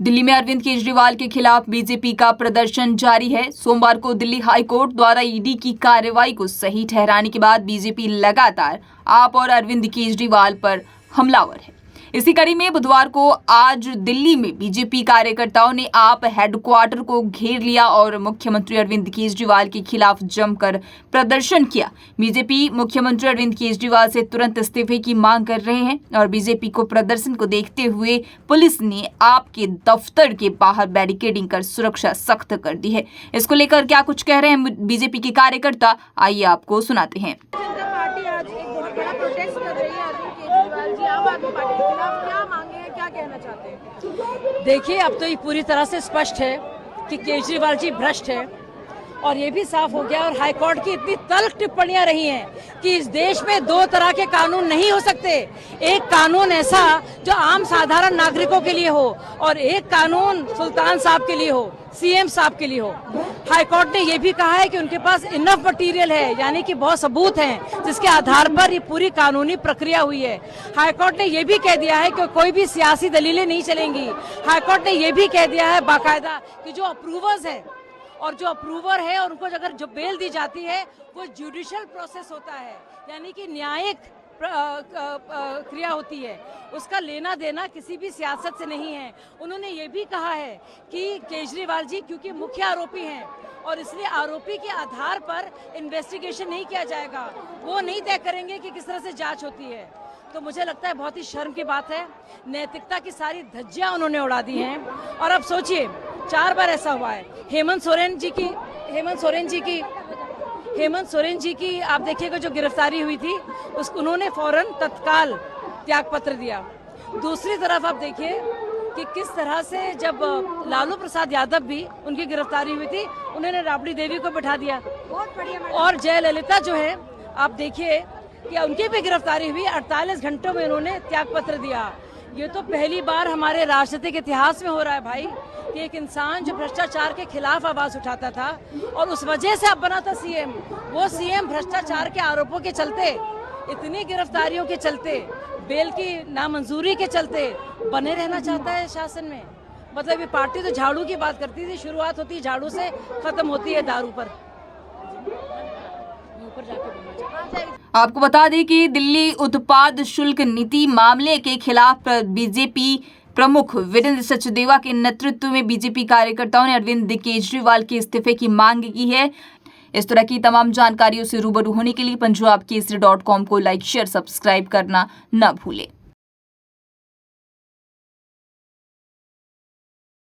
दिल्ली में अरविंद केजरीवाल के खिलाफ बीजेपी का प्रदर्शन जारी है। सोमवार को दिल्ली हाई कोर्ट द्वारा ईडी की कार्रवाई को सही ठहराने के बाद बीजेपी लगातार आप और अरविंद केजरीवाल पर हमलावर है। इसी कड़ी में बुधवार को आज दिल्ली में बीजेपी कार्यकर्ताओं ने आप हेडक्वार्टर को घेर लिया और मुख्यमंत्री अरविंद केजरीवाल के खिलाफ जमकर प्रदर्शन किया। बीजेपी मुख्यमंत्री अरविंद केजरीवाल से तुरंत इस्तीफे की मांग कर रहे हैं और बीजेपी को प्रदर्शन को देखते हुए पुलिस ने आपके दफ्तर के बाहर बैरिकेडिंग कर सुरक्षा सख्त कर दी है। इसको लेकर क्या कुछ कह रहे हैं बीजेपी के कार्यकर्ता, आइए आपको सुनाते हैं। पार्टी आज एक बहुत बड़ा प्रोटेस्ट कर रही है अरविंद केजरीवाल जी, आम आदमी पार्टी के खिलाफ क्या मांगे हैं, क्या कहना चाहते हैं? देखिए, अब तो ये पूरी तरह से स्पष्ट है कि केजरीवाल जी भ्रष्ट है और ये भी साफ हो गया। और हाईकोर्ट की इतनी तल्ख टिप्पणियां रही हैं कि इस देश में दो तरह के कानून नहीं हो सकते। एक कानून ऐसा जो आम साधारण नागरिकों के लिए हो और एक कानून सुल्तान साहब के लिए हो, सीएम साहब के लिए हो। हाईकोर्ट ने यह भी कहा है कि उनके पास इनफ मटेरियल है, यानी कि बहुत सबूत हैं जिसके आधार पर ये पूरी कानूनी प्रक्रिया हुई है। हाईकोर्ट ने यह भी कह दिया है कि कोई भी सियासी दलीलें नहीं चलेंगी। हाईकोर्ट ने यह भी कह दिया है बाकायदा कि जो अप्रूवर्स है और जो अप्रूवर है और उनको अगर जो बेल दी जाती है वो जुडिशियल प्रोसेस होता है, यानी कि न्यायिक क्रिया होती है, उसका लेना देना किसी भी सियासत से नहीं है। उन्होंने ये भी कहा है कि केजरीवाल जी क्योंकि मुख्य आरोपी हैं और इसलिए आरोपी के आधार पर इन्वेस्टिगेशन नहीं किया जाएगा, वो नहीं तय करेंगे कि किस तरह से जांच होती है। तो मुझे लगता है बहुत ही शर्म की बात है, नैतिकता की सारी धज्जियां उन्होंने उड़ा दी हैं। और अब सोचिए, 4 बार ऐसा हुआ है। हेमंत सोरेन जी की आप देखिएगा जो गिरफ्तारी हुई थी उन्होंने फौरन तत्काल त्यागपत्र दिया। दूसरी तरफ आप देखिए कि किस तरह से जब लालू प्रसाद यादव भी उनकी गिरफ्तारी हुई थी उन्होंने राबड़ी देवी को बिठा दिया। बहुत बढ़िया। और जयललिता जो है आप देखिए कि उनकी भी गिरफ्तारी हुई, 48 घंटों में उन्होंने त्यागपत्र दिया। ये तो पहली बार हमारे राजनीतिक इतिहास में हो रहा है भाई कि एक इंसान जो भ्रष्टाचार के खिलाफ आवाज उठाता था और उस वजह से अब बना था सीएम, वो सीएम भ्रष्टाचार के आरोपों के चलते, इतनी गिरफ्तारियों के चलते, बेल की नामंजूरी के चलते बने रहना चाहता है शासन में। मतलब ये पार्टी तो झाड़ू की बात करती थी, शुरुआत होती है झाड़ू से, खत्म होती है दारू पर। आपको बता दें कि दिल्ली उत्पाद शुल्क नीति मामले के खिलाफ बीजेपी प्रमुख वीरेंद्र सचदेवा के नेतृत्व में बीजेपी कार्यकर्ताओं ने अरविंद केजरीवाल के इस्तीफे की मांग की है। इस तरह की तमाम जानकारियों से रूबरू होने के लिए punjabkesari.com को लाइक, शेयर, सब्सक्राइब करना न भूलें।